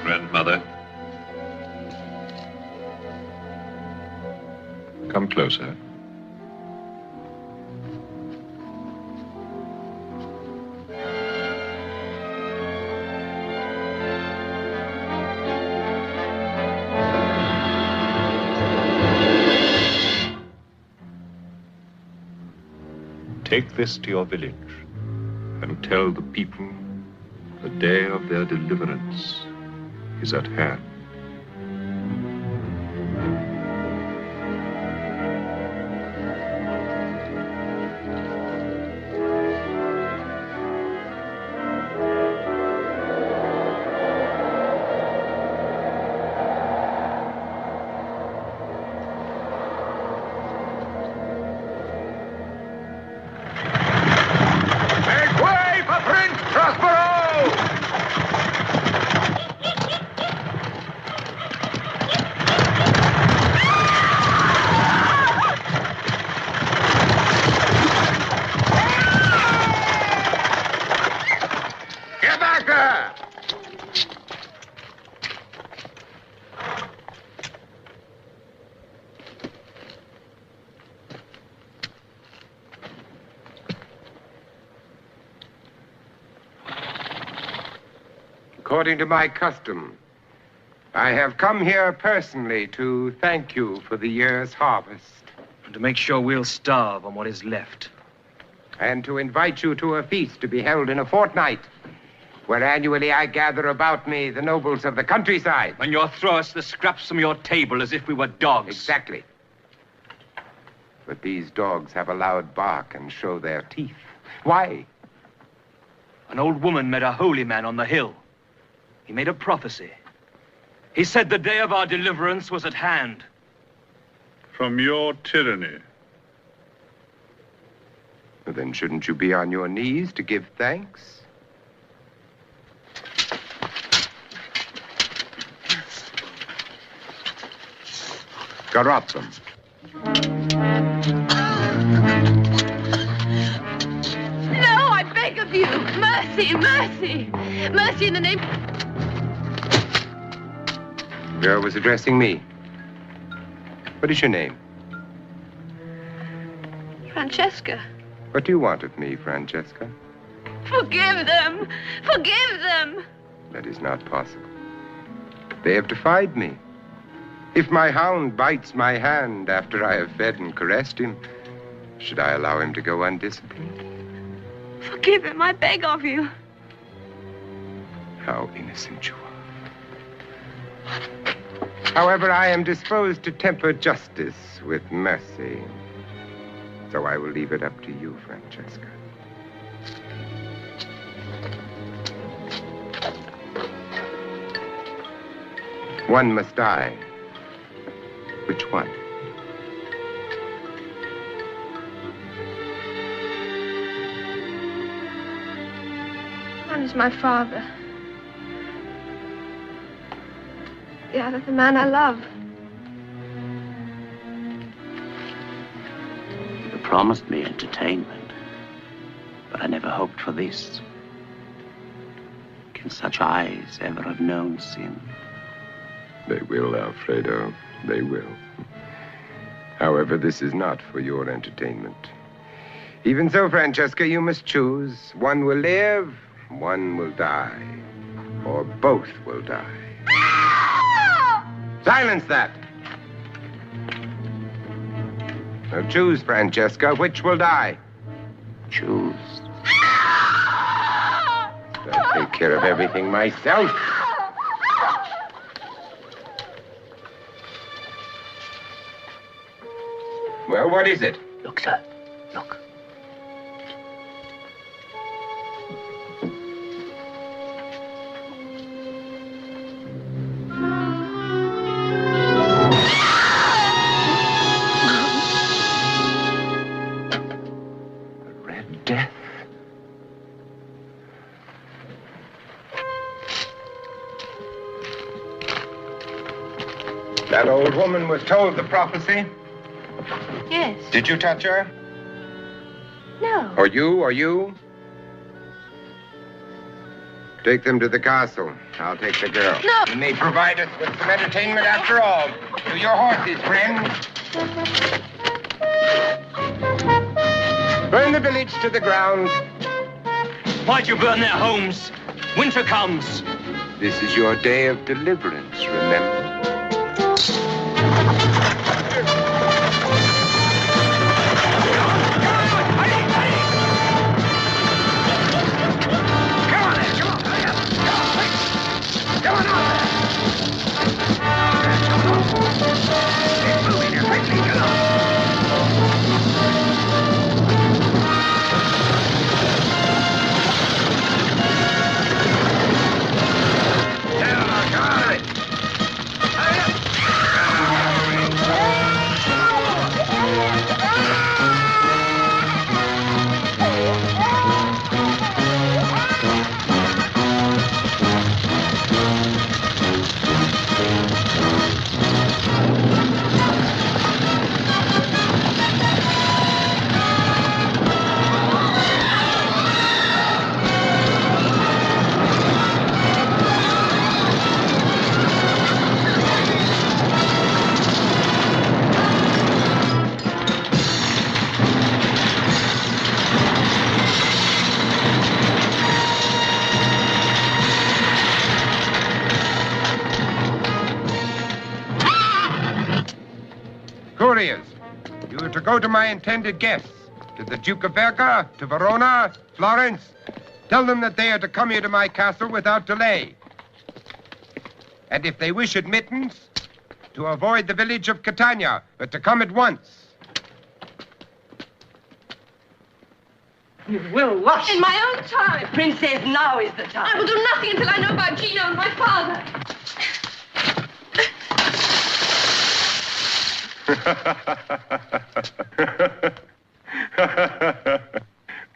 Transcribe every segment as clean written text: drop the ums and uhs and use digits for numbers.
Grandmother. Come closer. Take this to your village and tell the people the day of their deliverance is at hand. According to my custom, I have come here personally to thank you for the year's harvest. And to make sure we'll starve on what is left. And to invite you to a feast to be held in a fortnight, where annually I gather about me the nobles of the countryside. And you'll throw us the scraps from your table as if we were dogs. Exactly. But these dogs have a loud bark and show their teeth. Why? An old woman met a holy man on the hill. He made a prophecy. He said the day of our deliverance was at hand. From your tyranny. Well, then shouldn't you be on your knees to give thanks? Garrot them. No, I beg of you. Mercy, mercy. Mercy in the name... The girl was addressing me. What is your name? Francesca. What do you want of me, Francesca? Forgive them. Forgive them. That is not possible. They have defied me. If my hound bites my hand after I have fed and caressed him, should I allow him to go undisciplined? Forgive him, I beg of you. How innocent you are. However, I am disposed to temper justice with mercy. So I will leave it up to you, Francesca. One must die. Which one? One is my father. The other, the man I love. You promised me entertainment, but I never hoped for this. Can such eyes ever have known sin? They will, Alfredo. They will. However, this is not for your entertainment. Even so, Francesca, you must choose. One will live, one will die. Or both will die. Silence that! Now choose, Francesca. Which will die? Choose. I'll take care of everything myself. Well, what is it? Look, sir. Look. Death. That old woman was told the prophecy. Yes. Did you touch her? No. Or you? Take them to the castle. I'll take the girl. No. You may provide us with some entertainment after all. To your horses, friends. Burn the village to the ground. Why'd you burn their homes? Winter comes. This is your day of deliverance, remember? Couriers, you are to go to my intended guests, to the Duke of Verga, to Verona, Florence. Tell them that they are to come here to my castle without delay. And if they wish admittance, to avoid the village of Catania, but to come at once. You will what? In my own time. Princess, now is the time. I will do nothing until I know about Gino and my father.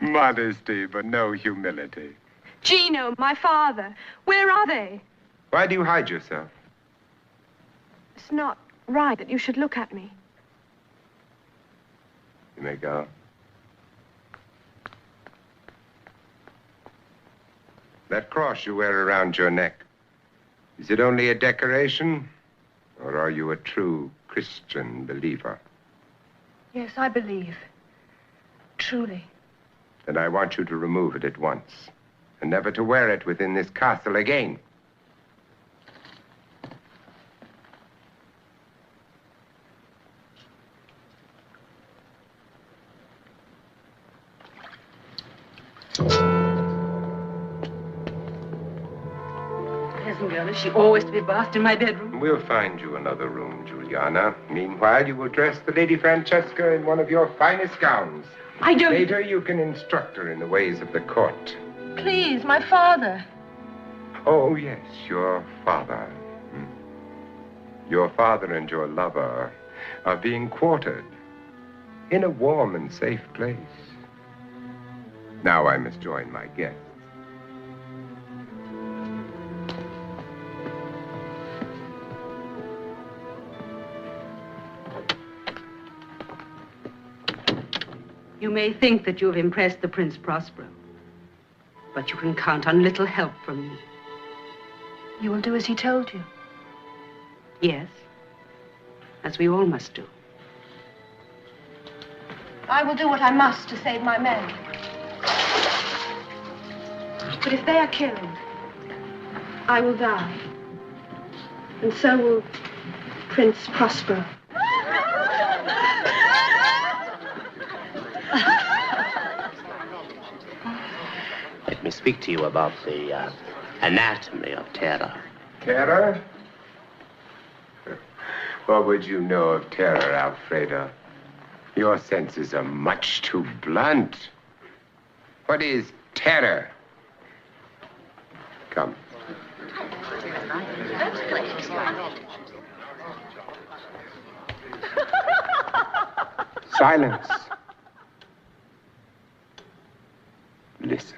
Modesty, but no humility. Gino, my father. Where are they? Why do you hide yourself? It's not right that you should look at me. You may go. That cross you wear around your neck, is it only a decoration? Or are you a true Christian believer? Yes, I believe. Truly. Then I want you to remove it at once, and never to wear it within this castle again. Peasant girl, is she always to be bathed in my bedroom? We'll find you another room, Juliana. Meanwhile, you will dress the Lady Francesca in one of your finest gowns. I don't... Later, you can instruct her in the ways of the court. Please, my father. Oh, yes, your father. Your father and your lover are being quartered in a warm and safe place. Now I must join my guests. You may think that you have impressed the Prince Prospero, but you can count on little help from me. You will do as he told you. Yes, as we all must do. I will do what I must to save my men. But if they are killed, I will die. And so will Prince Prospero. Let me speak to you about the anatomy of terror. Terror? What would you know of terror, Alfredo? Your senses are much too blunt. What is terror? Come. Silence. Listen.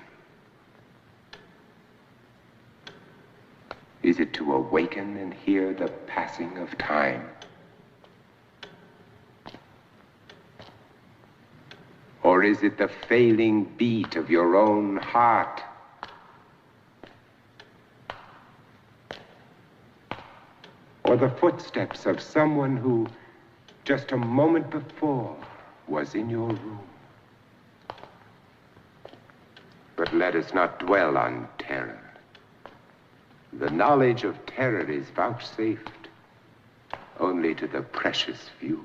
Is it to awaken and hear the passing of time? Or is it the failing beat of your own heart? Or the footsteps of someone who, just a moment before, was in your room? But let us not dwell on terror. The knowledge of terror is vouchsafed only to the precious few.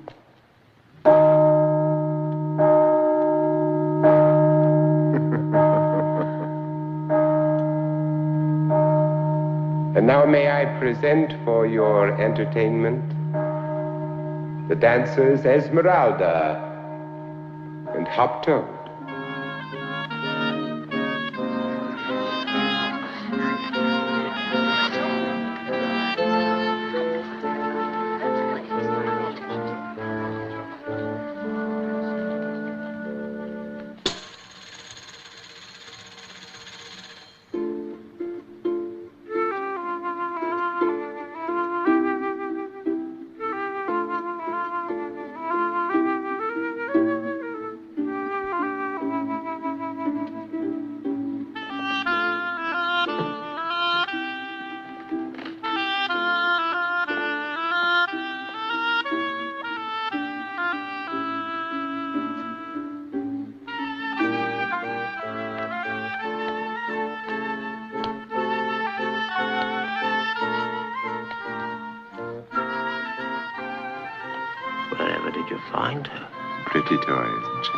And now may I present for your entertainment the dancers Esmeralda and Hoptoad. Wherever did you find her? Pretty toy, isn't she?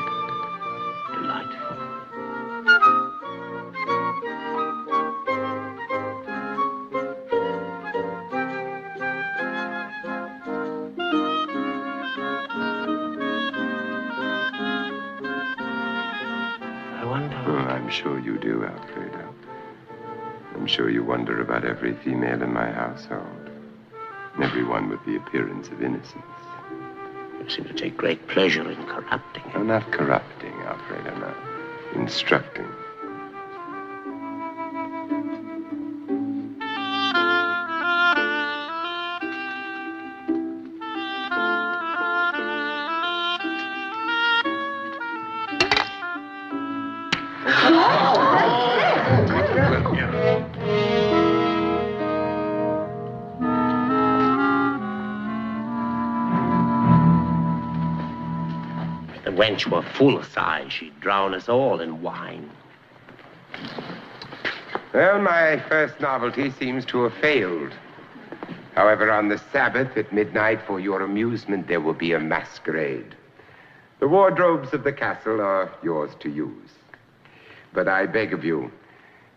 Delightful. I wonder... I'm sure you do, Alfredo. I'm sure you wonder about every female in my household. Everyone with the appearance of innocence. You seem to take great pleasure in corrupting him. I'm not corrupting, Alfredo, no. Instructing. The wench were full size. She'd drown us all in wine. Well, my first novelty seems to have failed. However, on the Sabbath at midnight, for your amusement, there will be a masquerade. The wardrobes of the castle are yours to use. But I beg of you,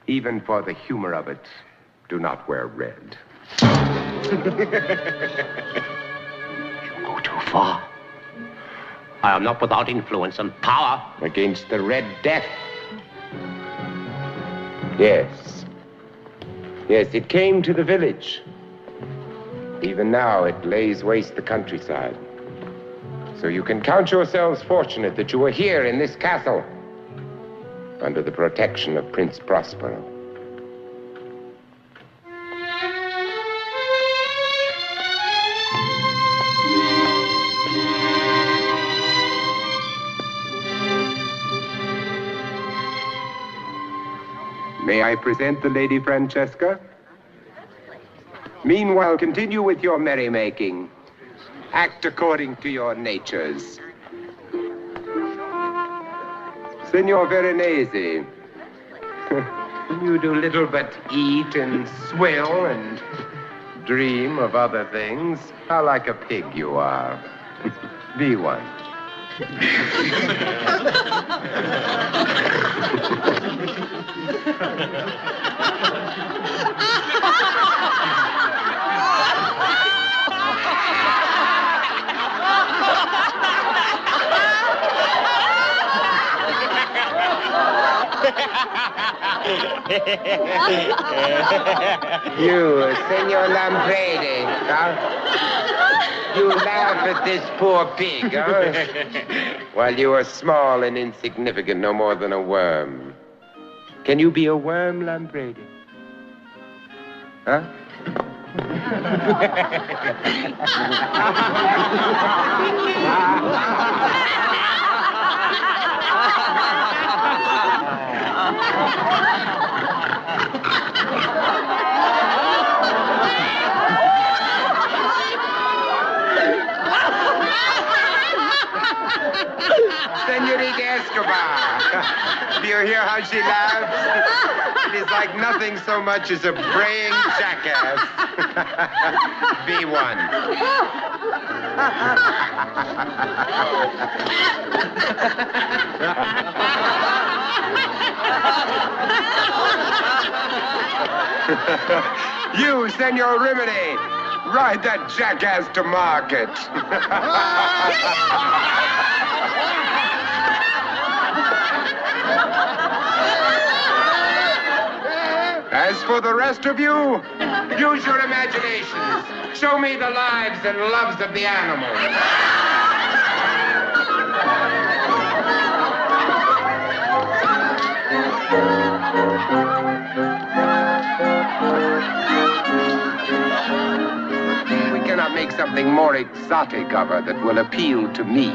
even for the humor of it, do not wear red. You go too far. I am not without influence and power. Against the Red Death. Yes. Yes, it came to the village. Even now, it lays waste the countryside. So you can count yourselves fortunate that you are here in this castle, under the protection of Prince Prospero. May I present the Lady Francesca? Meanwhile, continue with your merrymaking. Act according to your natures. Signor Veronese, you do little but eat and swill and dream of other things. How like a pig you are. Be one. You, Senor Lampredi, huh? You laugh at this poor pig, huh? While you are small and insignificant, no more than a worm. Can you be a worm, Lampredi? Huh? Senorita Escobar, do you hear how she laughs? It is like nothing so much as a braying jackass. Be one. You, Senor Rimini, ride that jackass to market. As for the rest of you, use your imaginations. Show me the lives and loves of the animals. We cannot make something more exotic of her that will appeal to me.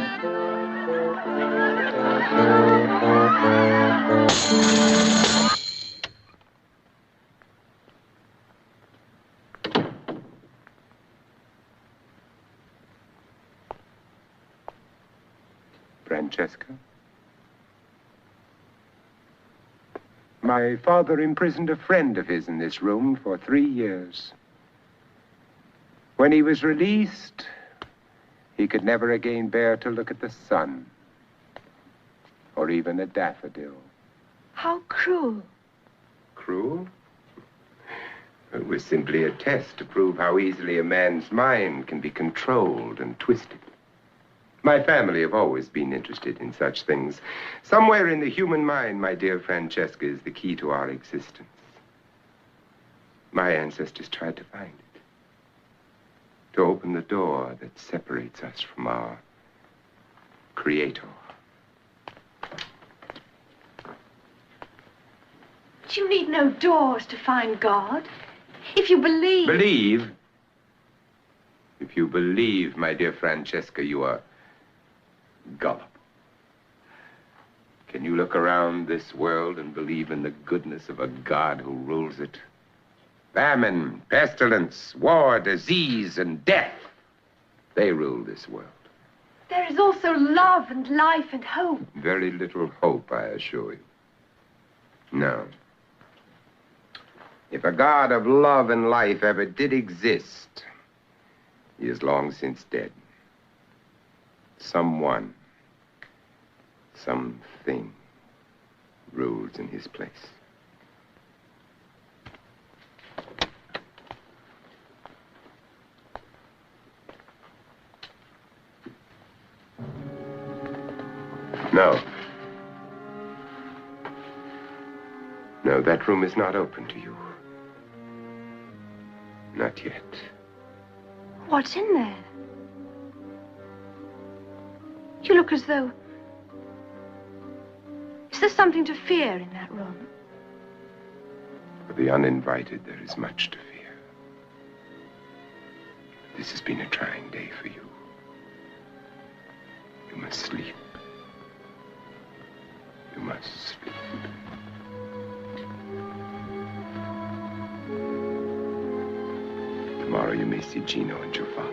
Francesca? My father imprisoned a friend of his in this room for 3 years. When he was released, he could never again bear to look at the sun, or even a daffodil. How cruel. Cruel? It was simply a test to prove how easily a man's mind can be controlled and twisted. My family have always been interested in such things. Somewhere in the human mind, my dear Francesca, is the key to our existence. My ancestors tried to find it, to open the door that separates us from our Creator. But you need no doors to find God. If you believe... Believe? If you believe, my dear Francesca, you are gullible. Can you look around this world and believe in the goodness of a God who rules it? Famine, pestilence, war, disease, and death. They rule this world. There is also love and life and hope. Very little hope, I assure you. No. If a God of love and life ever did exist, he is long since dead. Someone, something rules in his place. No. No, that room is not open to you. Not yet. What's in there? You look as though... Is there something to fear in that room? For the uninvited, there is much to fear. This has been a trying day for you. You must sleep. You must sleep. see Gino and your father.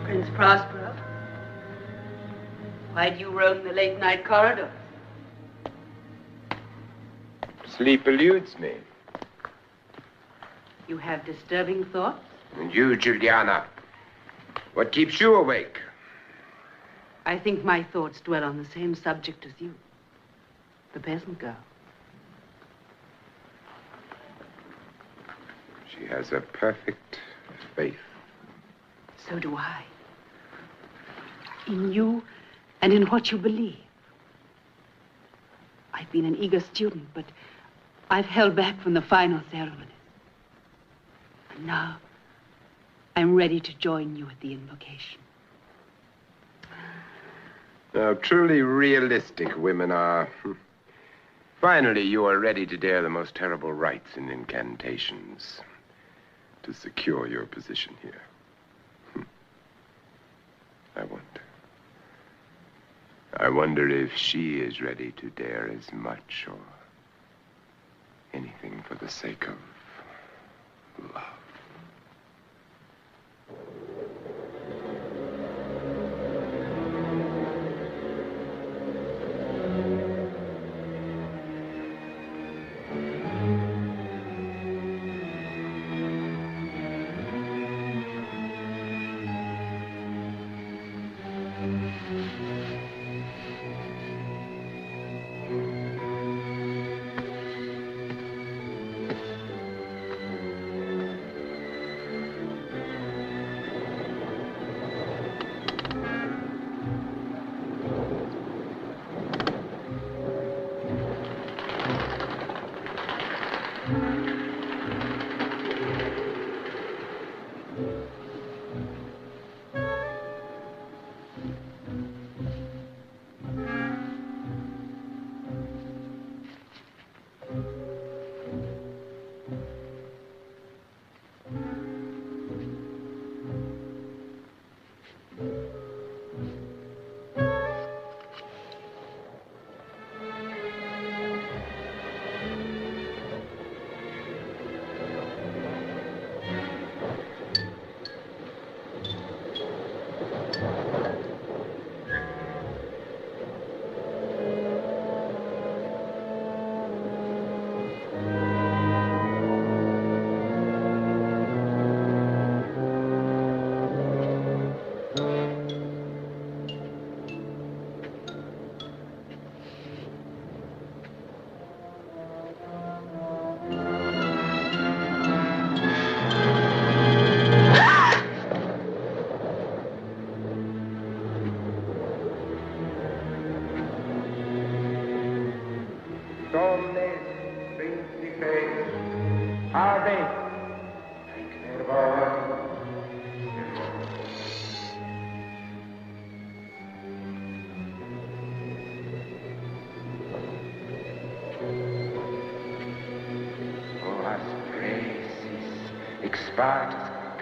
Prince Prospero, why do you roam the late-night corridors? Sleep eludes me. You have disturbing thoughts? And you, Juliana, what keeps you awake? I think my thoughts dwell on the same subject as you. The peasant girl. She has a perfect faith. So do I. In you and in what you believe. I've been an eager student, but I've held back from the final ceremonies. And now, I'm ready to join you at the invocation. Now, truly realistic women are. Finally, you are ready to dare the most terrible rites and incantations to secure your position here. I wonder if she is ready to dare as much or anything for the sake of love.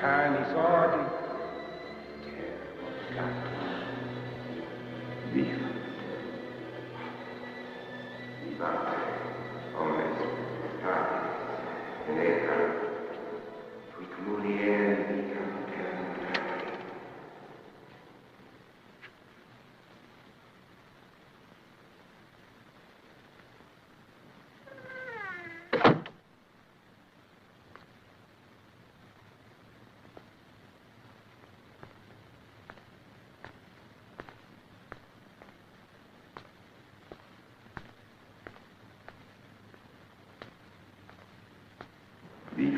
Carnis ordem. Viva. Viva. Omnes statis in aether, quid mulier vicam terra. Viva.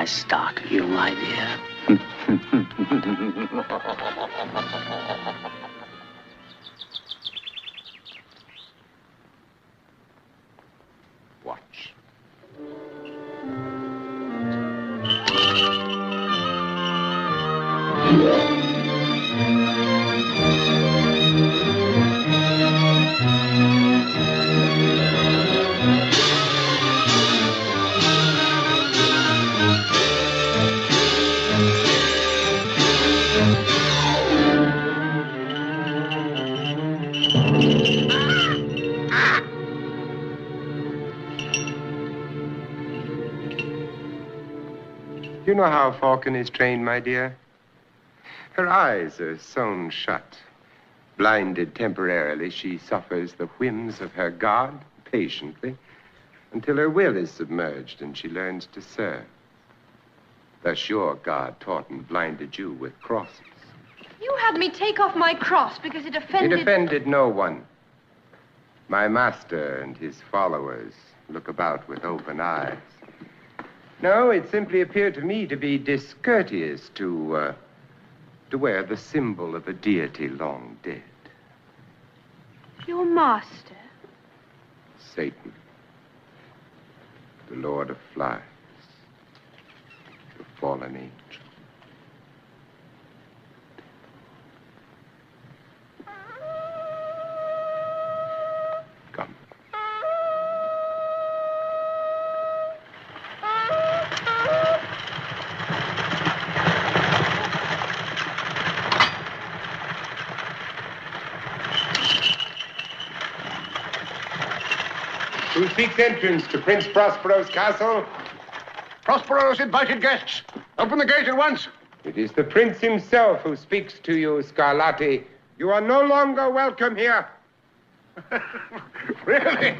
my stock, you, my dear. Watch. You know how Falcon is trained, my dear? Her eyes are sewn shut. Blinded temporarily, she suffers the whims of her God patiently until her will is submerged and she learns to serve. Thus your God taught and blinded you with crosses. You had me take off my cross because it offended... It offended no one. My master and his followers look about with open eyes. No, it simply appeared to me to be discourteous to wear the symbol of a deity long dead. Your master? Satan, the Lord of Flies, the fallen angel. Come. Who seeks entrance to Prince Prospero's castle? Prospero's invited guests. Open the gate at once. It is the prince himself who speaks to you, Scarlatti. You are no longer welcome here. Really?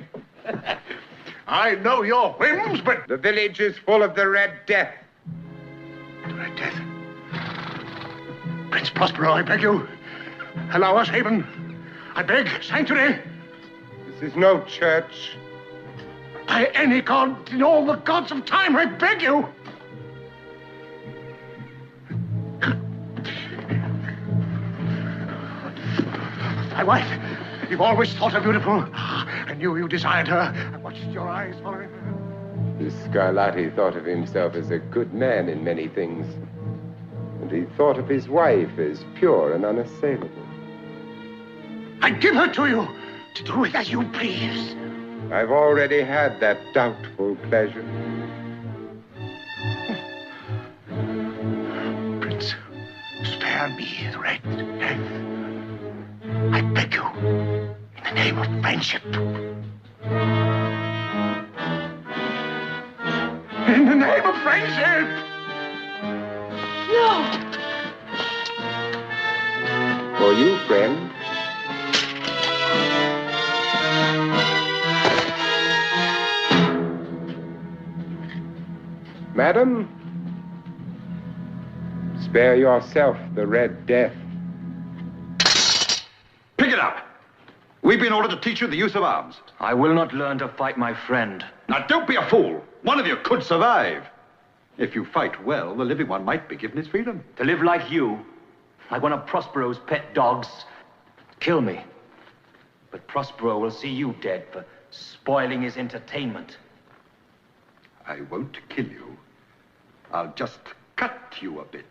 I know your whims, but... The village is full of the Red Death. The Red Death? Prince Prospero, I beg you. Allow us haven. I beg sanctuary. This is no church. By any god in all the gods of time, I beg you. My wife, you've always thought her beautiful. I knew you desired her. I watched your eyes following her. This Scarlatti thought of himself as a good man in many things. And he thought of his wife as pure and unassailable. I give her to you, to do with as you please. I've already had that doubtful pleasure. Prince, spare me the Red Death. I beg you, in the name of friendship. In the name of friendship! No! For you, friend. Madam, spare yourself the Red Death. Pick it up. We've been ordered to teach you the use of arms. I will not learn to fight my friend. Now, don't be a fool. One of you could survive. If you fight well, the living one might be given his freedom. To live like you, like one of Prospero's pet dogs, kill me. But Prospero will see you dead for spoiling his entertainment. I won't kill you. I'll just cut you a bit.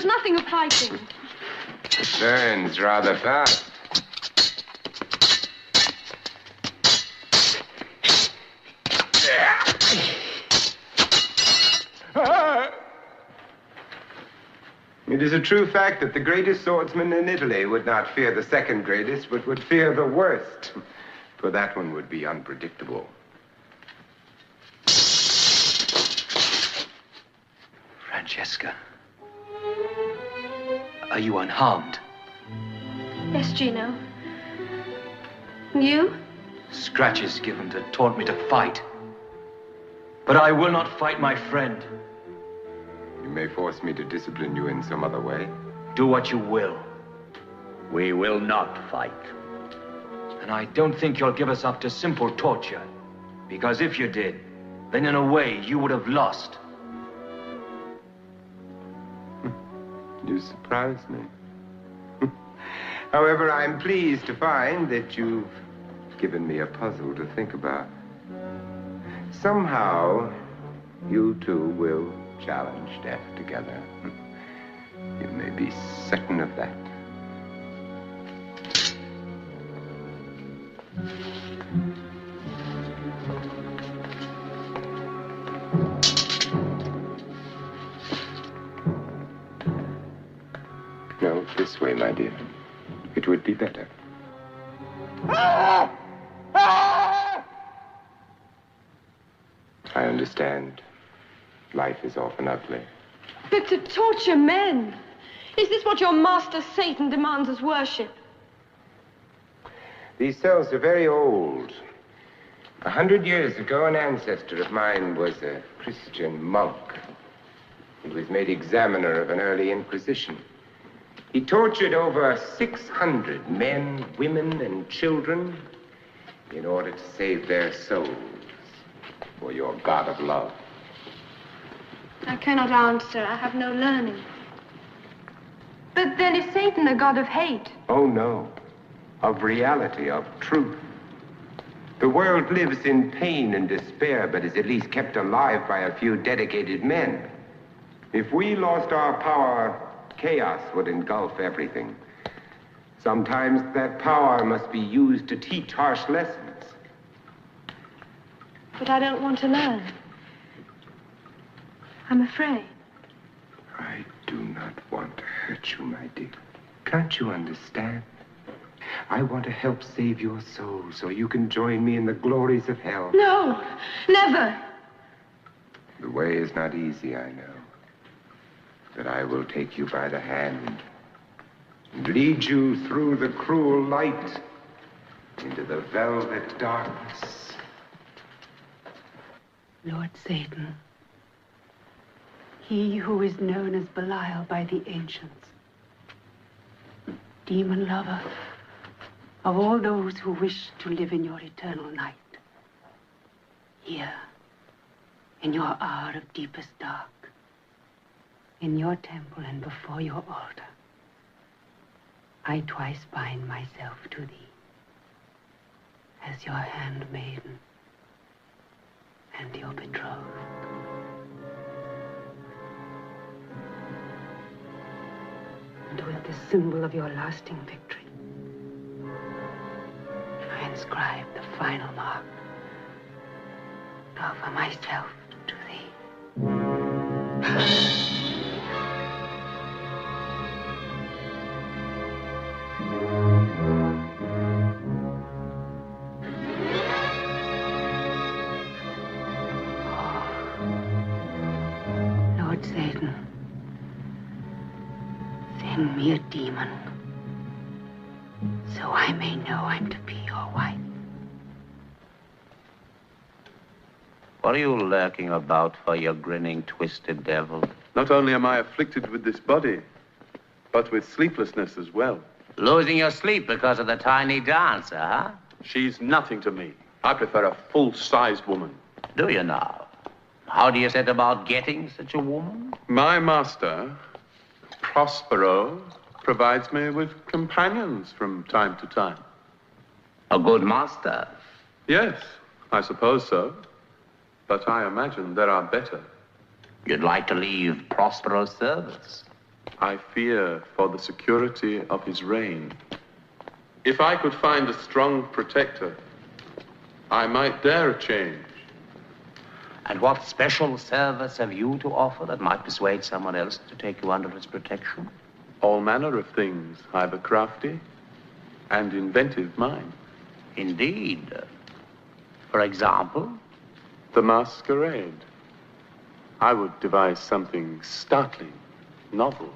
Nothing of fighting. Learns rather fast. It is a true fact that the greatest swordsman in Italy would not fear the second greatest, but would fear the worst. For that one would be unpredictable. Francesca, are you unharmed? Yes, Gino. You? Scratches given to taunt me to fight. But I will not fight my friend. You may force me to discipline you in some other way. Do what you will. We will not fight. And I don't think you'll give us up to simple torture. Because if you did, then in a way you would have lost. You surprise me. However, I'm pleased to find that you've given me a puzzle to think about. Somehow, you two will challenge death together. You may be certain of that. No, this way, my dear. It would be better. I understand. Life is often ugly. But to torture men, is this what your master Satan demands as worship? These cells are very old. 100 years ago, an ancestor of mine was a Christian monk. He was made examiner of an early Inquisition. He tortured over 600 men, women, and children in order to save their souls for your God of love. I cannot answer. I have no learning. But then is Satan a god of hate? Oh, no. Of reality, of truth. The world lives in pain and despair, but is at least kept alive by a few dedicated men. If we lost our power, chaos would engulf everything. Sometimes that power must be used to teach harsh lessons. But I don't want to learn. I'm afraid. I do not want to hurt you, my dear. Can't you understand? I want to help save your soul so you can join me in the glories of hell. No, never. The way is not easy, I know. But I will take you by the hand and lead you through the cruel light into the velvet darkness. Lord Satan, he who is known as Belial by the ancients, demon lover of all those who wish to live in your eternal night, here, in your hour of deepest dark, in your temple and before your altar, I twice bind myself to thee as your handmaiden and your betrothed. And with the symbol of your lasting victory, I inscribe the final mark to offer myself to thee. Lord Satan, send me a demon so I may know I'm to be your wife. What are you lurking about for, you grinning, twisted devil? Not only am I afflicted with this body, but with sleeplessness as well. Losing your sleep because of the tiny dancer, huh? She's nothing to me. I prefer a full-sized woman. Do you now? How do you set about getting such a woman? My master, Prospero, provides me with companions from time to time. A good master? Yes, I suppose so. But I imagine there are better. You'd like to leave Prospero's service? I fear for the security of his reign. If I could find a strong protector, I might dare a change. And what special service have you to offer that might persuade someone else to take you under its protection? All manner of things. I've a crafty and inventive mind. Indeed. For example? The masquerade. I would devise something startling, novel,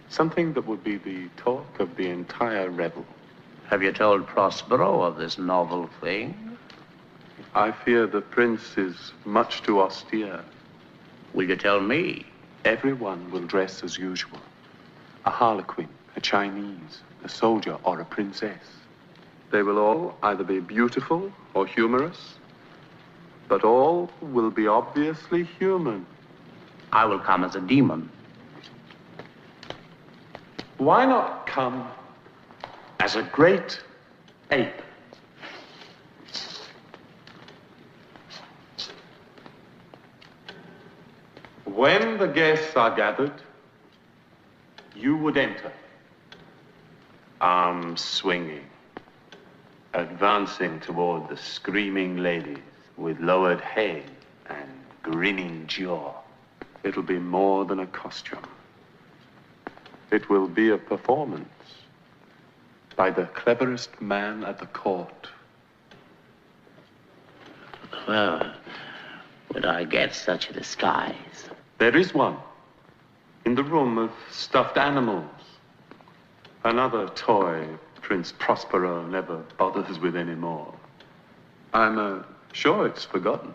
something that would be the talk of the entire revel. Have you told Prospero of this novel thing? I fear the prince is much too austere. Will you tell me? Everyone will dress as usual. A harlequin, a Chinese, a soldier, or a princess. They will all either be beautiful or humorous, but all will be obviously human. I will come as a demon. Why not come as a great ape? When the guests are gathered, you would enter, arms swinging, advancing toward the screaming ladies with lowered head and grinning jaw. It'll be more than a costume. It will be a performance by the cleverest man at the court. Well, would I get such a disguise? There is one in the room of stuffed animals. Another toy Prince Prospero never bothers with anymore. I'm sure it's forgotten.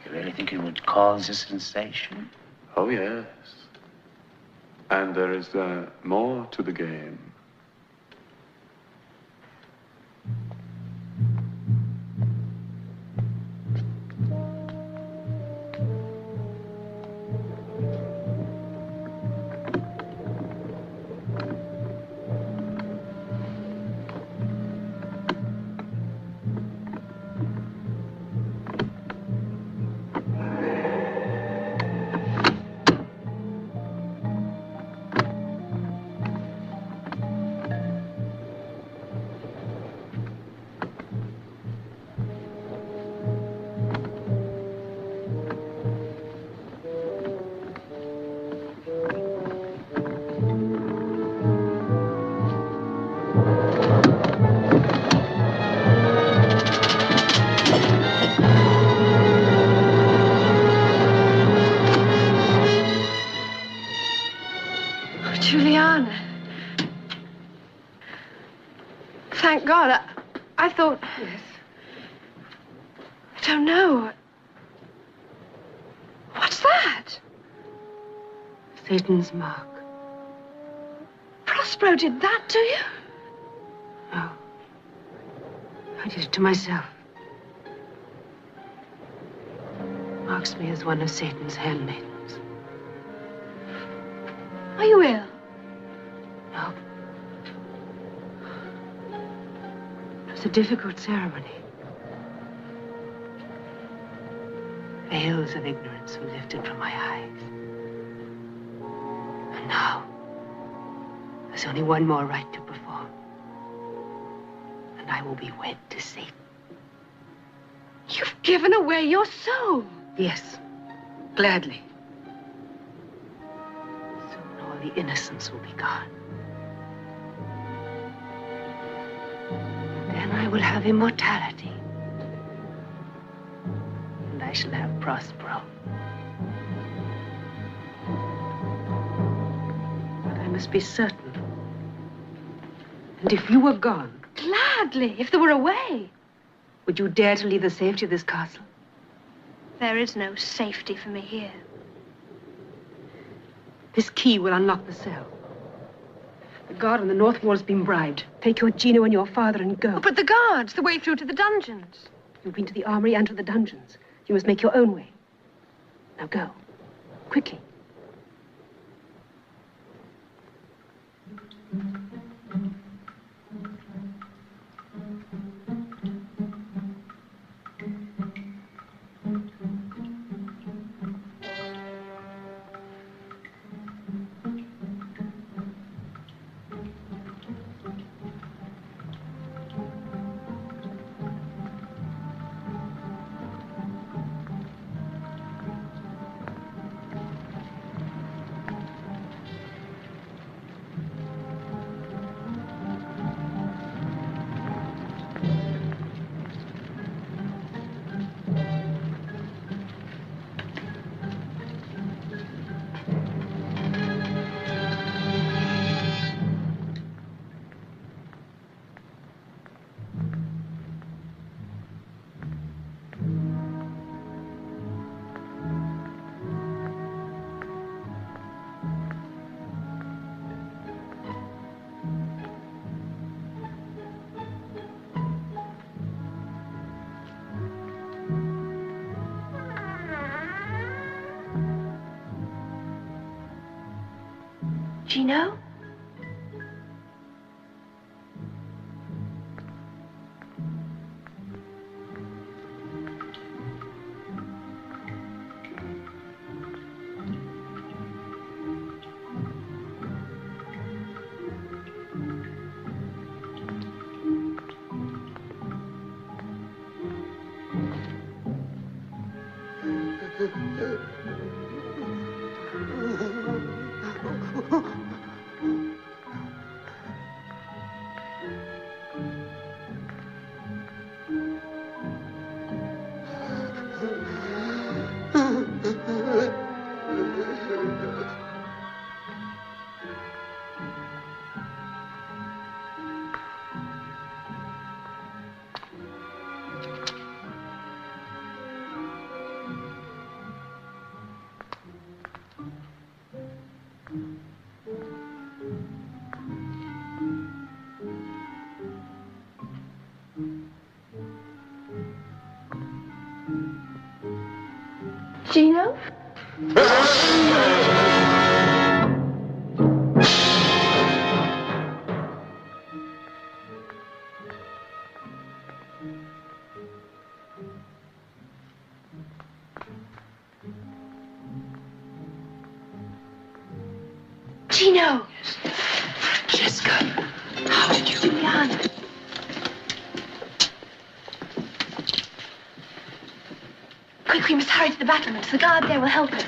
You really think it would cause a sensation? Oh, yes. And there is more to the game. Thank God. I thought... Yes? I don't know. What's that? Satan's mark. Prospero did that to you? No. I did it to myself. Marks me as one of Satan's handmaidens. Are you ill? No. It was a difficult ceremony. Veils of ignorance were lifted from my eyes. And now, there's only one more rite to perform. And I will be wed to Satan. You've given away your soul. Yes, gladly. Soon all the innocence will be gone. Then I will have immortality. And I shall have Prospero. But I must be certain. And if you were gone... Gladly, if there were a way. Would you dare to leave the safety of this castle? There is no safety for me here. This key will unlock the cell. The guard on the north wall has been bribed. Take your Gino and your father and go. Oh, but the guards, the way through to the dungeons. You've been to the armory and to the dungeons. You must make your own way. Now go. Quickly. Gino? Gino? Gino! Jessica, how did you... Juliana. Quick, we must hurry to the battlements. The guard there will help us.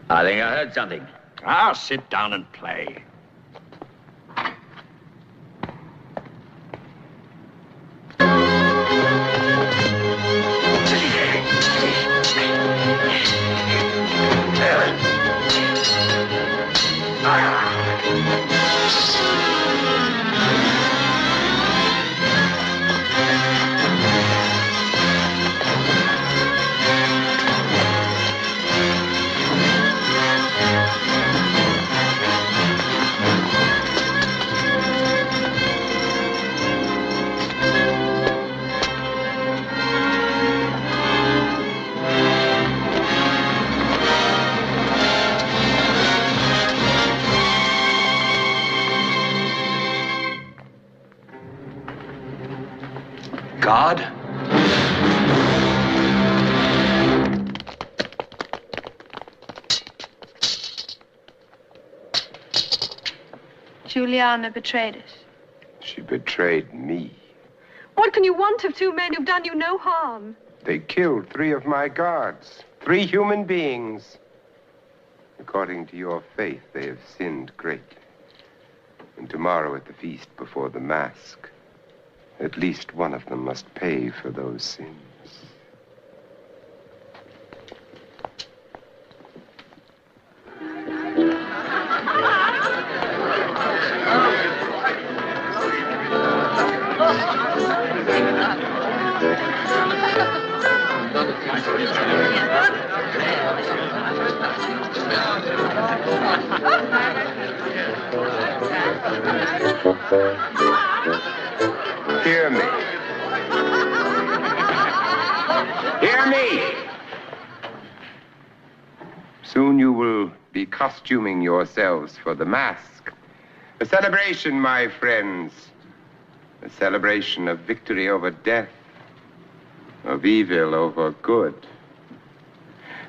I think I heard something. Ah, sit down and play. God? Juliana betrayed us. She betrayed me. What can you want of two men who've done you no harm? They killed 3 of my guards. 3 human beings. According to your faith, they have sinned greatly. And tomorrow at the feast before the mask, at least one of them must pay for those sins. Hear me. Hear me! Soon you will be costuming yourselves for the mask. A celebration, my friends. A celebration of victory over death, of evil over good.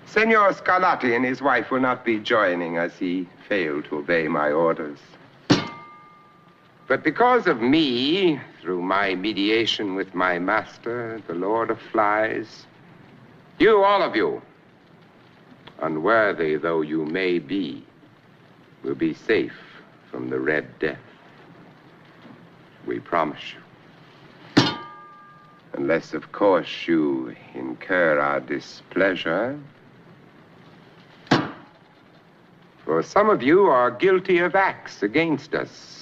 Senor Scarlatti and his wife will not be joining as he failed to obey my orders. But because of me, through my mediation with my master, the Lord of Flies, you, all of you, unworthy though you may be, will be safe from the Red Death. We promise you. Unless, of course, you incur our displeasure. For some of you are guilty of acts against us.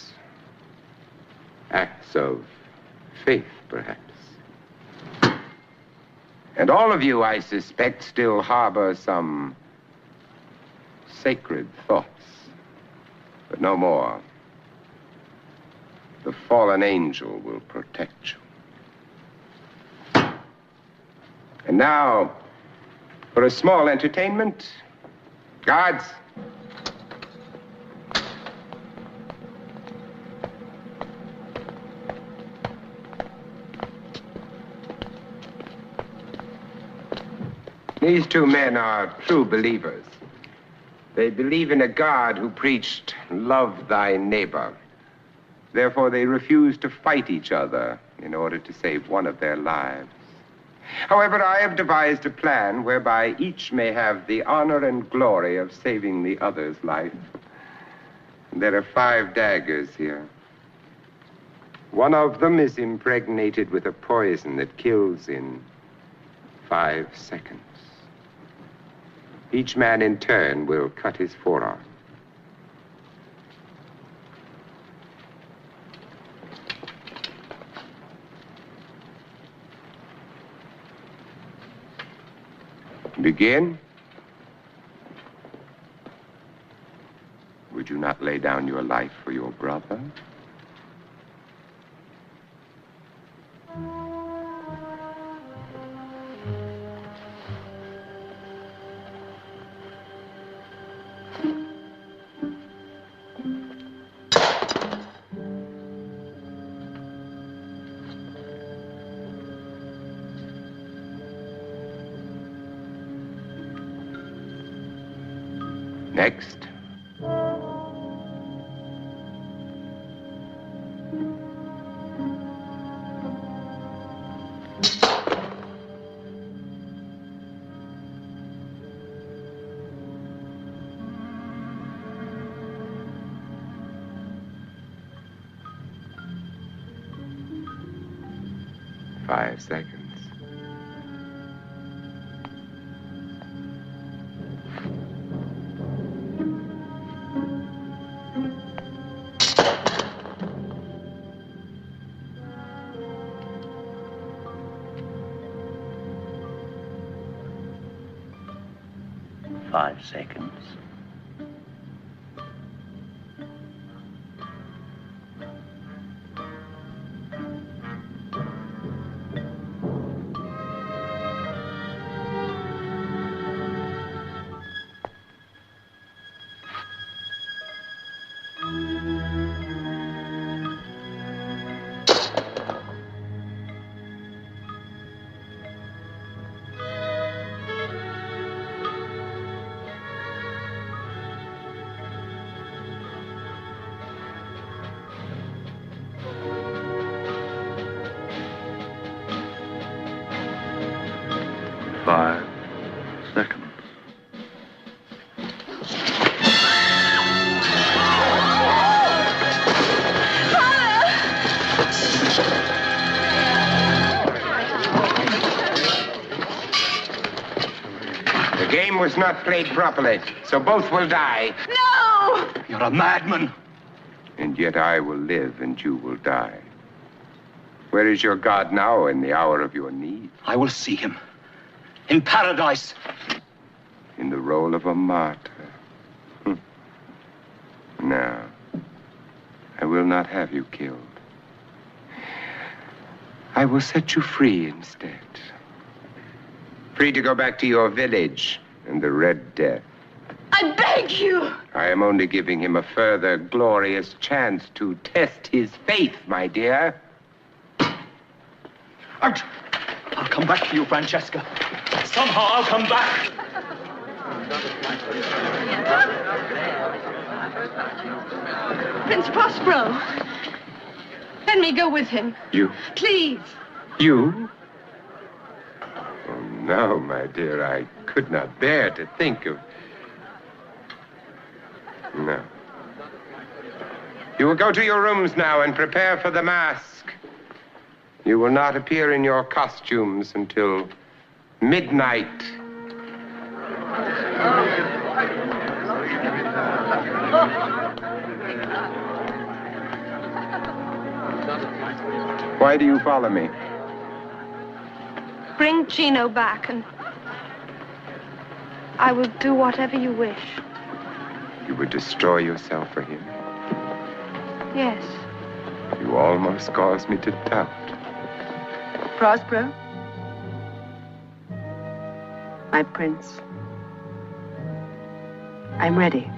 Acts of faith, perhaps. And all of you, I suspect, still harbor some sacred thoughts. But no more. The fallen angel will protect you. And now, for a small entertainment, guards. These two men are true believers. They believe in a God who preached, love thy neighbor. Therefore, they refuse to fight each other in order to save one of their lives. However, I have devised a plan whereby each may have the honor and glory of saving the other's life. There are 5 daggers here. One of them is impregnated with a poison that kills in 5 seconds. Each man in turn will cut his forearm. Begin. Would you not lay down your life for your brother? Next. Five seconds. Five seconds. Was not played properly, so both will die. No! You're a madman. And yet I will live and you will die. Where is your God now in the hour of your need? I will see him. In paradise. In the role of a martyr. No. I will not have you killed. I will set you free instead. Free to go back to your village and the Red Death. I beg you! I am only giving him a further glorious chance to test his faith, my dear. Out! I'll come back for you, Francesca. Somehow I'll come back. Prince Prospero. Let me go with him. You? Please. You? Oh, no, my dear, I could not bear to think of... No. You will go to your rooms now and prepare for the mask. You will not appear in your costumes until midnight. Why do you follow me? Bring Gino back and I will do whatever you wish. You would destroy yourself for him? Yes. You almost caused me to doubt. Prospero? My prince. I'm ready.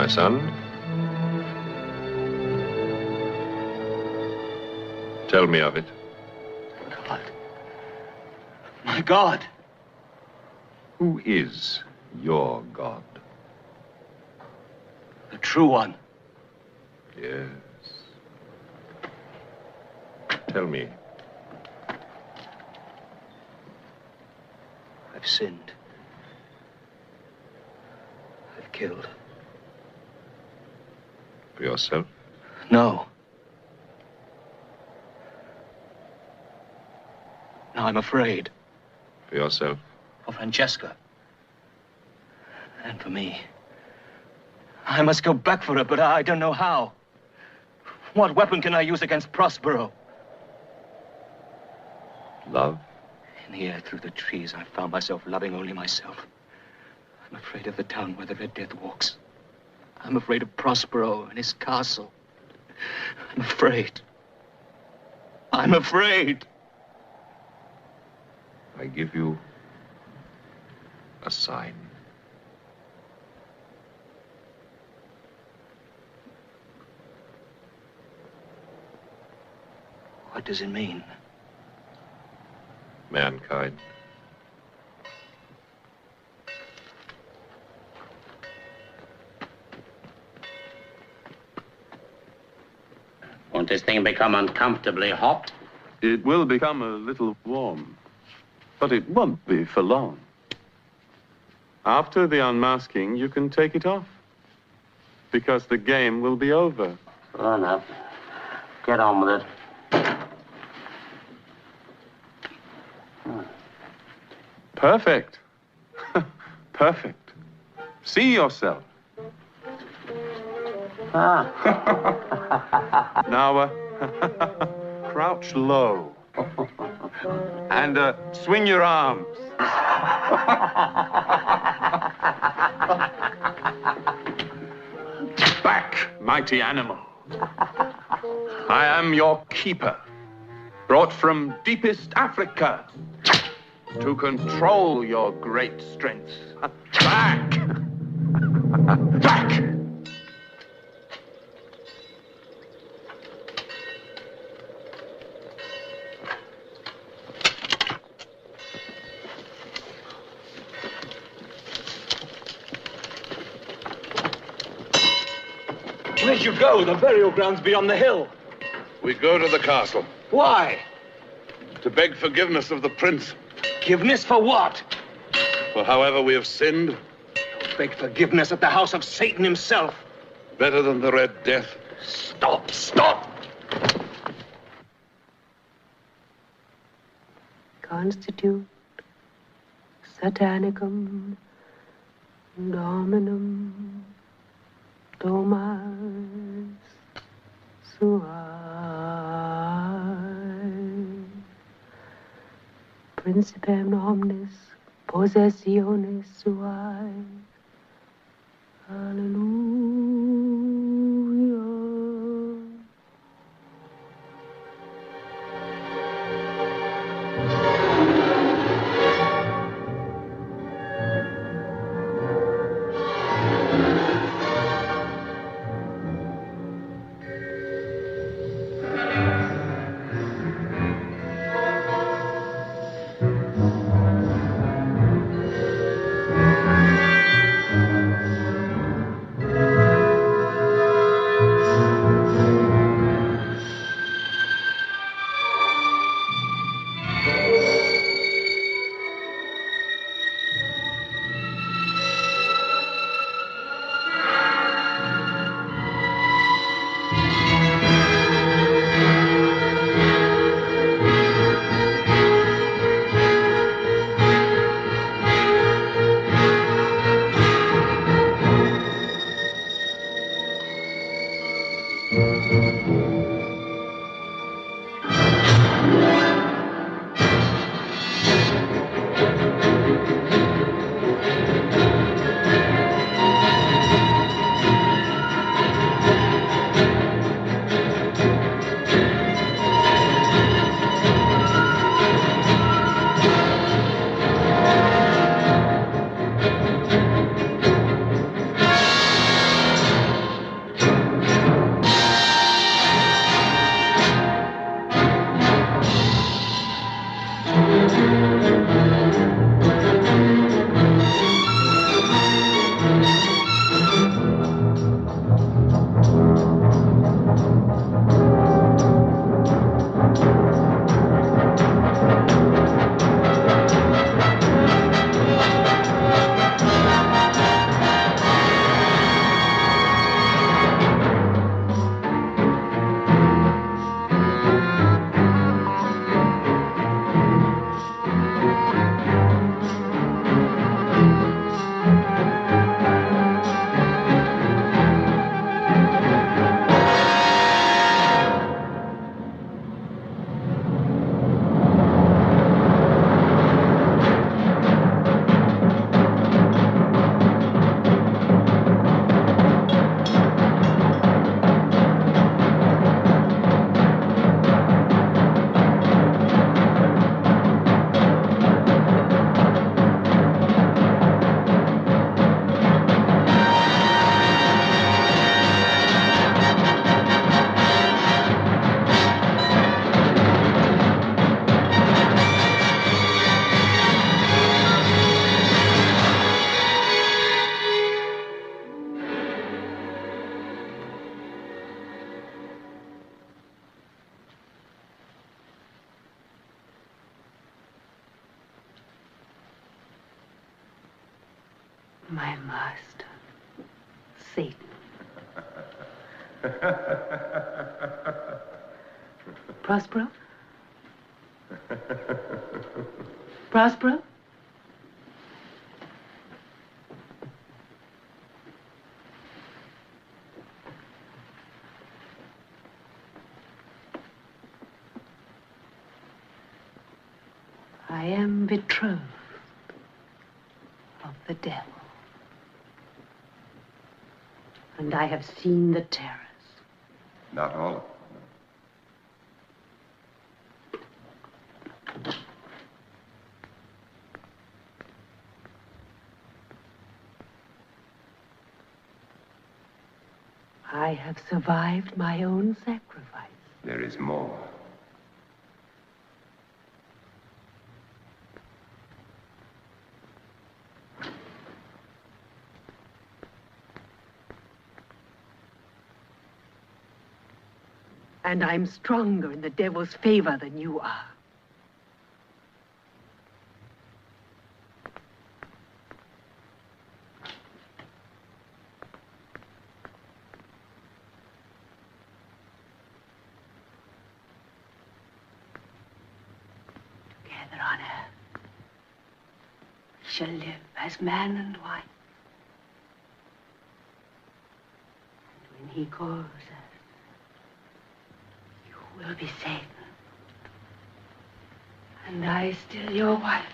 My son? Tell me of it. God. My God. Who is your God? The true one. Yes. Tell me. I've sinned. I've killed. For yourself? No. Now I'm afraid. For yourself? For Francesca. And for me. I must go back for her, but I don't know how. What weapon can I use against Prospero? Love? In the air through the trees, I found myself loving only myself. I'm afraid of the town where the Red Death walks. I'm afraid of Prospero and his castle. I'm afraid. I'm afraid. I give you a sign. What does it mean? Mankind. Won't this thing become uncomfortably hot? It will become a little warm, but it won't be for long. After the unmasking, you can take it off, because the game will be over. Well, enough. Get on with it. Perfect. Perfect. See yourself. Ah. Now, crouch low. And swing your arms. Back, mighty animal. I am your keeper, brought from deepest Africa to control your great strength. Back! Back! Where'd you go? The burial ground's beyond the hill. We go to the castle Why? to beg forgiveness of the prince Forgiveness for what? for however we have sinned. Beg forgiveness at the house of Satan himself. Better than the Red Death. Stop, stop! Constitute Satanicum Dominum Domas Suae. principem omnes possessiones suae. Hallelujah. My master, Satan. Prospero? Prospero? I am betrothed of the devil. And I have seen the terrors. Not all of them. I have survived my own sacrifice. There is more. And I'm stronger in the devil's favor than you are. Together on earth, we shall live as man and wife. And when he calls us, will be Satan, And I still your wife.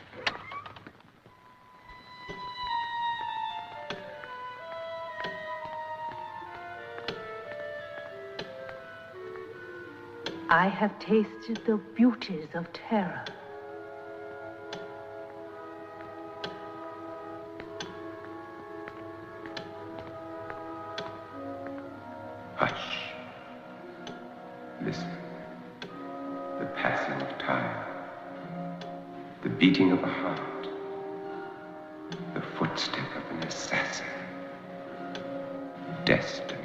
I have tasted the beauties of terror. Hush. Listen. The passing of time. The beating of a heart. The footstep of an assassin. Destiny.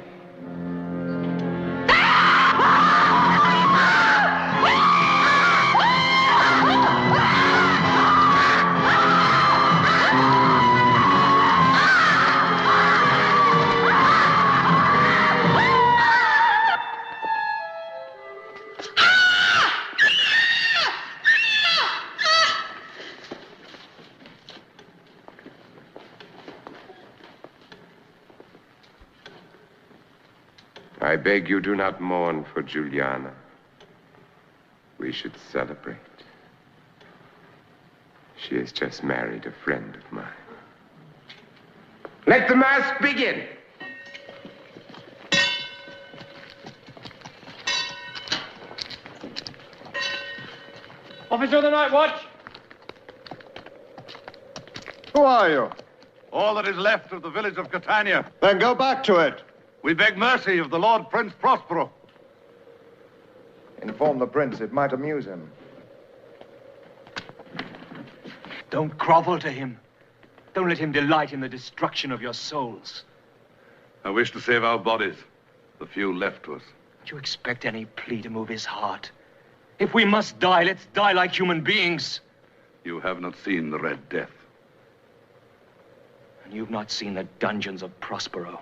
I beg you do not mourn for Juliana. We should celebrate. She has just married a friend of mine. Let the mask begin! Officer of the Night Watch! Who are you? All that is left of the village of Catania. Then go back to it. We beg mercy of the Lord Prince Prospero. Inform the prince. It might amuse him. Don't grovel to him. Don't let him delight in the destruction of your souls. I wish to save our bodies, the few left to us. Do you expect any plea to move his heart? If we must die, let's die like human beings. You have not seen the Red Death. And you've not seen the dungeons of Prospero.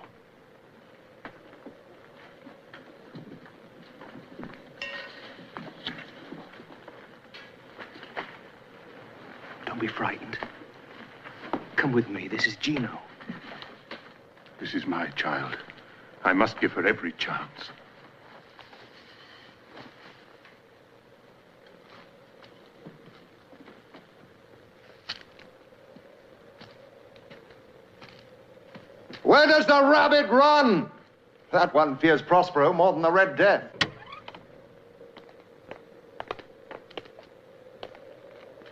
Don't be frightened. Come with me. This is Gino. This is my child. I must give her every chance. Where does the rabbit run? That one fears Prospero more than the Red Death.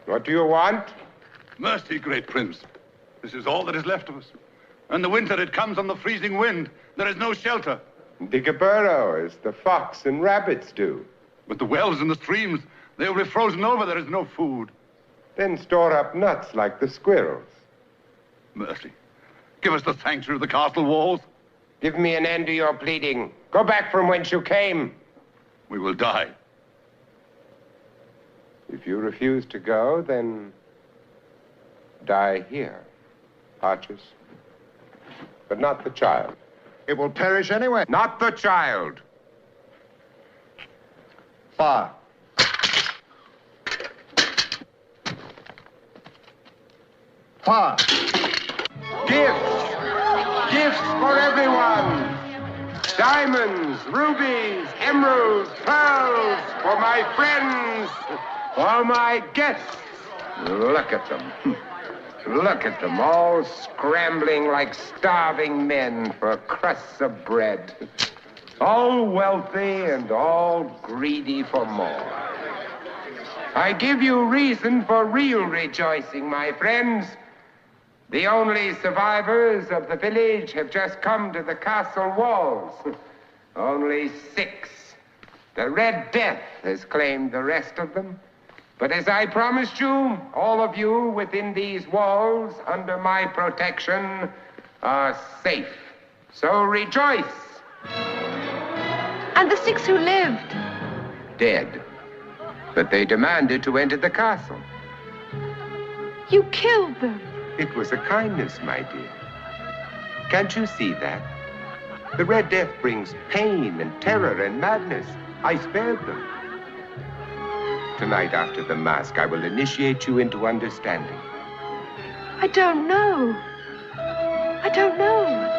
What do you want? Mercy, great prince. This is all that is left of us. In the winter, it comes on the freezing wind. There is no shelter. Dig a burrow, as the fox and rabbits do. But the wells and the streams, they will be frozen over. There is no food. Then store up nuts like the squirrels. Mercy. Give us the sanctuary of the castle walls. Give me an end to your pleading. Go back from whence you came. We will die. If you refuse to go, then die here, Archers. But not the child. It will perish anyway. Not the child. Fire. Fire. Gifts. Gifts for everyone. Diamonds, rubies, emeralds, pearls for my friends, for my guests. Look at them. Look at them, all scrambling like starving men for crusts of bread. All wealthy and all greedy for more. I give you reason for real rejoicing, my friends. The only survivors of the village have just come to the castle walls. Only 6. The Red Death has claimed the rest of them. But as I promised you, all of you within these walls, under my protection, are safe. So rejoice. And the 6 who lived? Dead. But they demanded to enter the castle. You killed them. It was a kindness, my dear. Can't you see that? The Red Death brings pain and terror and madness. I spared them. Tonight, after the mask, I will initiate you into understanding. I don't know. I don't know.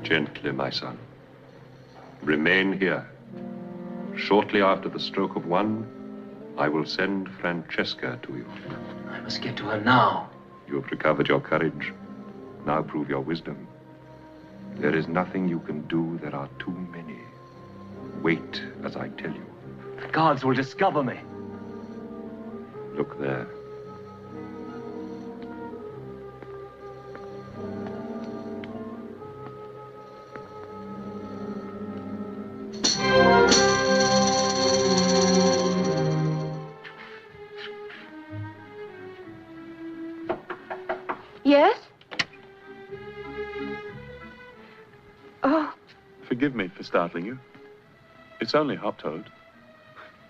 Gently, my son. Remain here. Shortly after the stroke of 1, I will send Francesca to you. I must get to her now. You have recovered your courage. Now prove your wisdom. There is nothing you can do. There are too many. Wait as I tell you. The guards will discover me. Look there. Yes? Oh. Forgive me for startling you. It's only Hoptoad.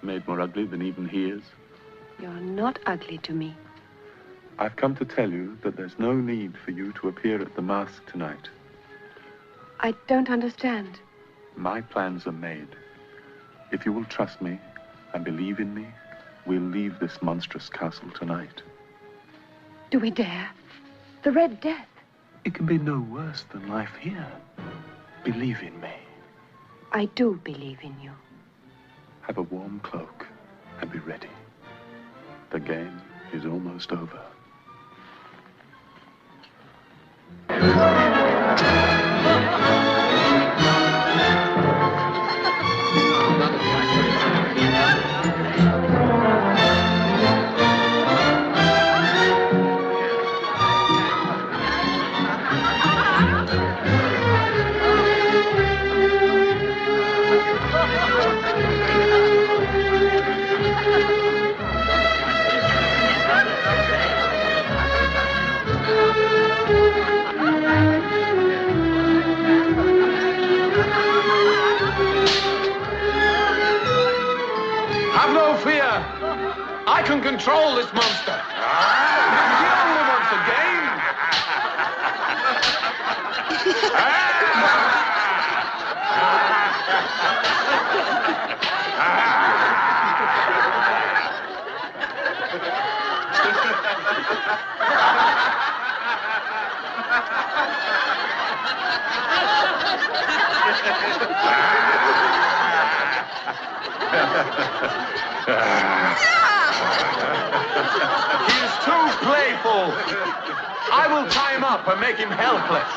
Made more ugly than even he is. You're not ugly to me. I've come to tell you that there's no need for you to appear at the mask tonight. I don't understand. My plans are made. If you will trust me and believe in me, we'll leave this monstrous castle tonight. Do we dare? The Red Death. It can be no worse than life here. Believe in me. I do believe in you. Have a warm cloak and be ready. The game is almost over. Have no fear. I can control this monster. He only wants a game. He is too playful. I will tie him up and make him helpless.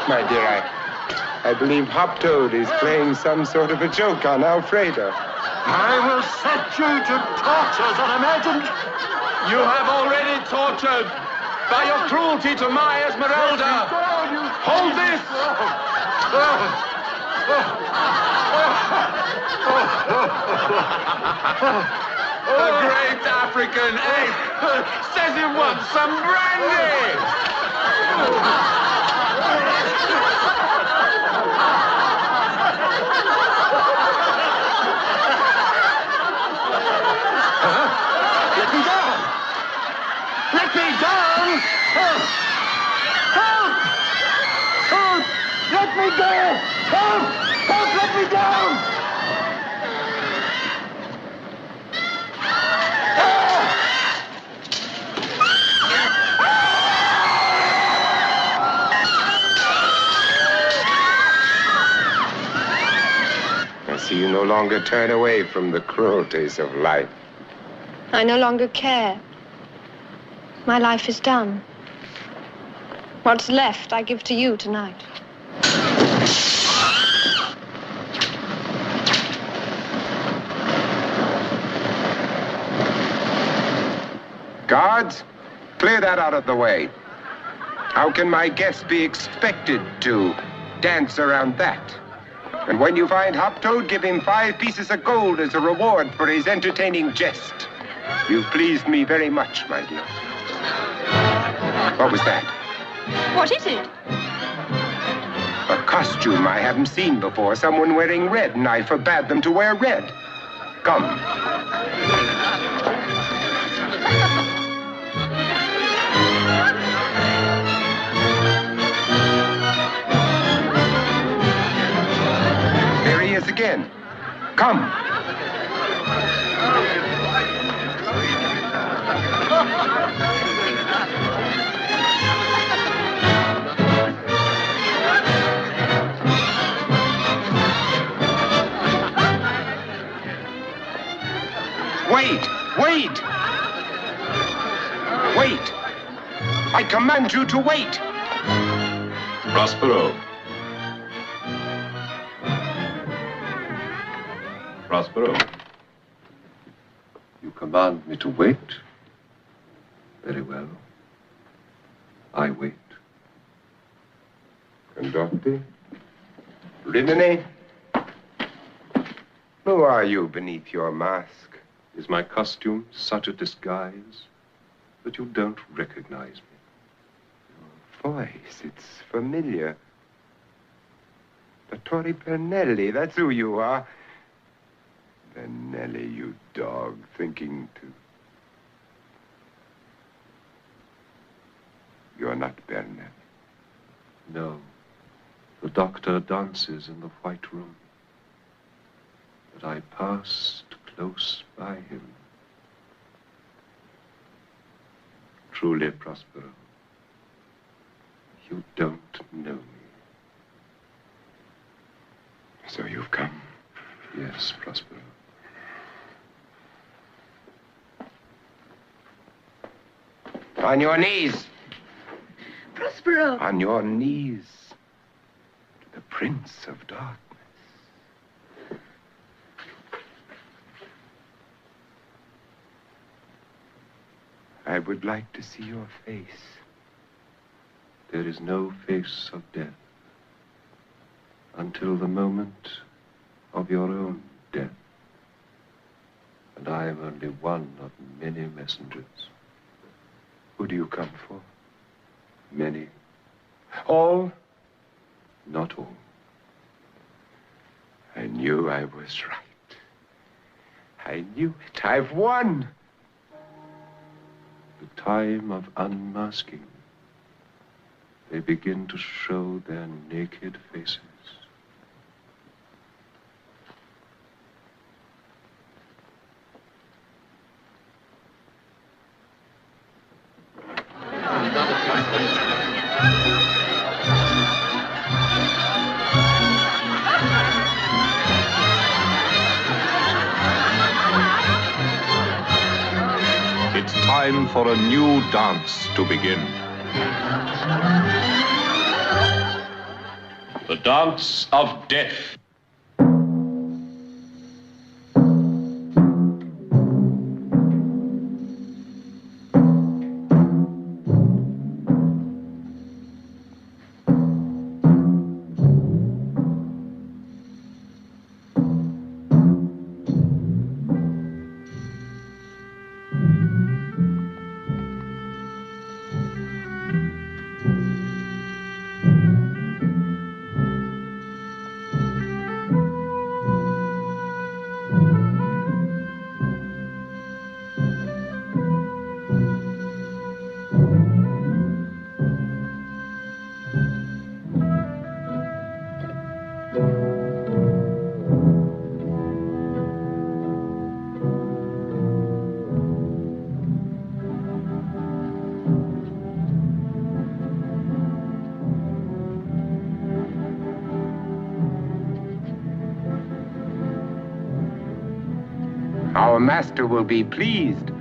My dear, I believe Hoptoad is playing some sort of a joke on Alfredo. I will set you to tortures unimagined. You have already tortured by your cruelty to my Esmeralda. Hold this. The great African ape says he wants some brandy. Let me down! Let me down! Help! Help! Help! Let me go! Help! Help! Let me down! I see you no longer turn away from the cruelties of life. I no longer care. My life is done. What's left, I give to you tonight. Guards, clear that out of the way. How can my guest be expected to dance around that? And when you find Hoptoad, give him 5 pieces of gold as a reward for his entertaining jest. You've pleased me very much, my dear. What was that? What is it? A costume I haven't seen before. Someone wearing red, and I forbade them to wear red. Come. There he is again. Come. Wait! Wait! Wait! I command you to wait! Prospero. Prospero. You command me to wait? Very well. I wait. Condotti? Rimini? Who are you beneath your mask? Is my costume such a disguise that you don't recognize me? Your voice, it's familiar. Dottore Bernelli, that's who you are. Bernelli, you dog, thinking to... You're not Bernelli. No. The doctor dances in the white room. But I passed close by him. Truly, Prospero, you don't know me. So you've come? Yes, Prospero. On your knees. Prospero. On your knees. To the Prince of Darkness. I would like to see your face. There is no face of death until the moment of your own death. And I am only one of many messengers. Who do you come for? Many. All? Not all. I knew I was right. I knew it. I've won. The time of unmasking. They begin to show their naked faces. It's time for a new dance to begin. The dance of death. Our master will be pleased.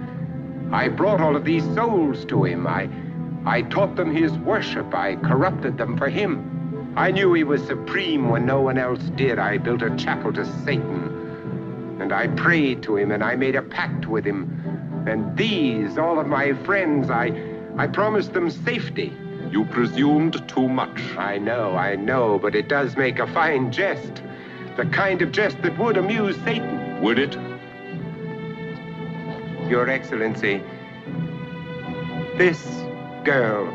I brought all of these souls to him. I taught them his worship. I corrupted them for him. I knew he was supreme when no one else did. I built a chapel to Satan. And I prayed to him, and I made a pact with him. And these, all of my friends, I promised them safety. You presumed too much. I know, but it does make a fine jest. The kind of jest that would amuse Satan. Would it? Your Excellency, this girl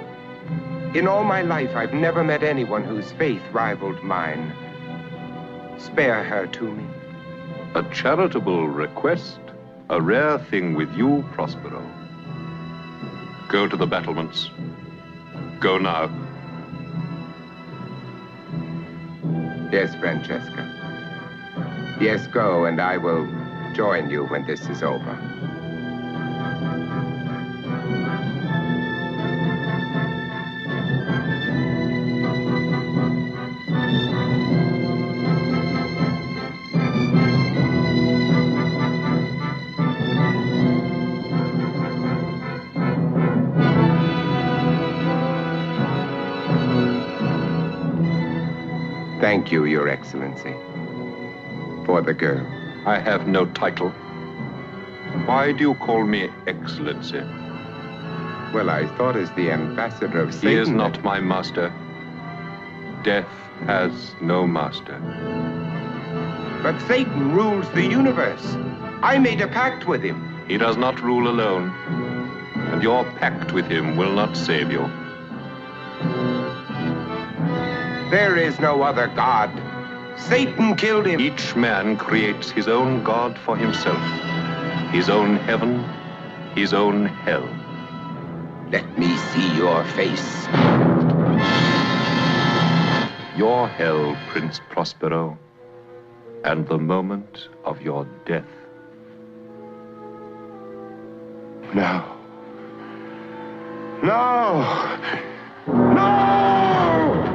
In all my life, I've never met anyone whose faith rivaled mine. Spare her to me. A charitable request, a rare thing with you, Prospero. Go to the battlements. Go now. Yes, Francesca. Yes, go, and I will join you when this is over. Thank you, Your Excellency, for the girl. I have no title. Why do you call me Excellency? Well, I thought as the ambassador of Satan... He is not my master. Death has no master. But Satan rules the universe. I made a pact with him. He does not rule alone, and your pact with him will not save you. There is no other God. Satan killed him. Each man creates his own God for himself. His own heaven, his own hell. Let me see your face. Your hell, Prince Prospero, and the moment of your death. No. No! No!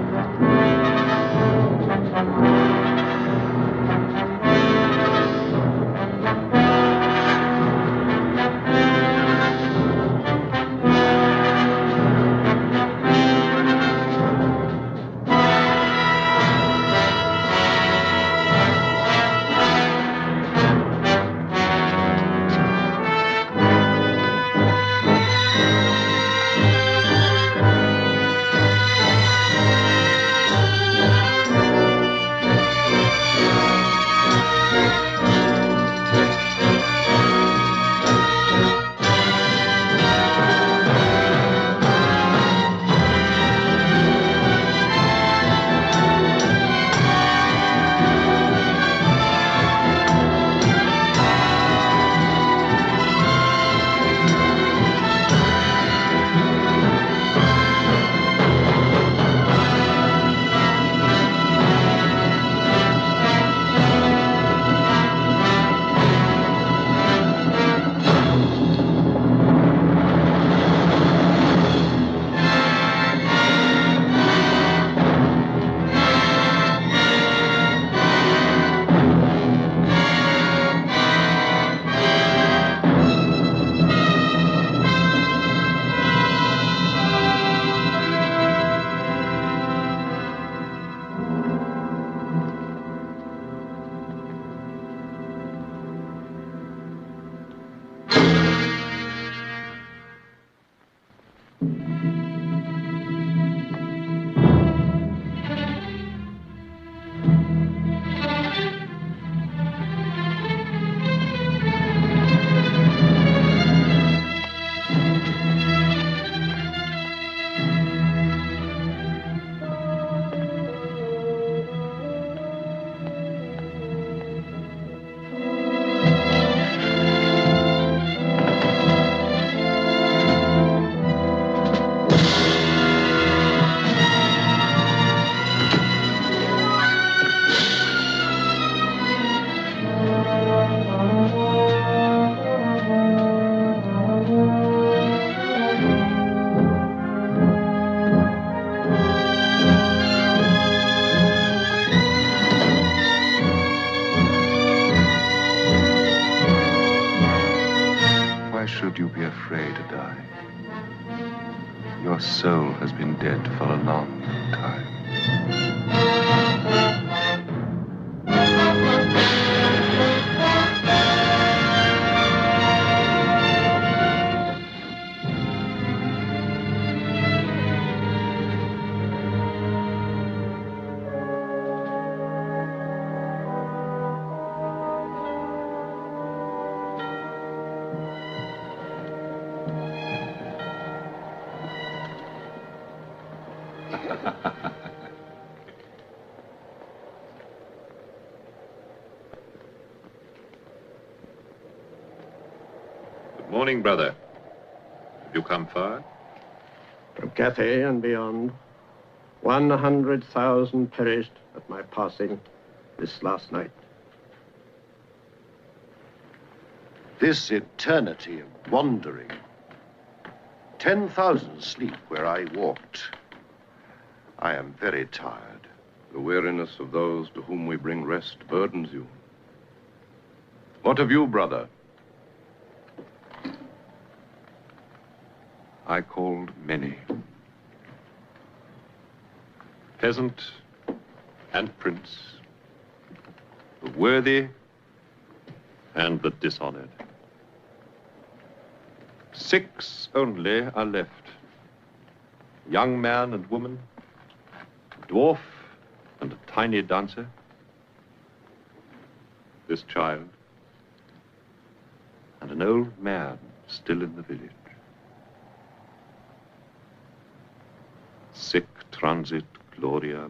Should you be afraid to die? Your soul has been dead for a long time. Good morning, brother. Have you come far? From Cathay and beyond, 100,000 perished at my passing this last night. This eternity of wandering. 10,000 sleep where I walked. I am very tired. The weariness of those to whom we bring rest burdens you. What of you, brother? I called many. Peasant and prince, the worthy and the dishonored. 6 only are left. Young man and woman, a dwarf and a tiny dancer, this child, and an old man still in the village. Sic transit gloria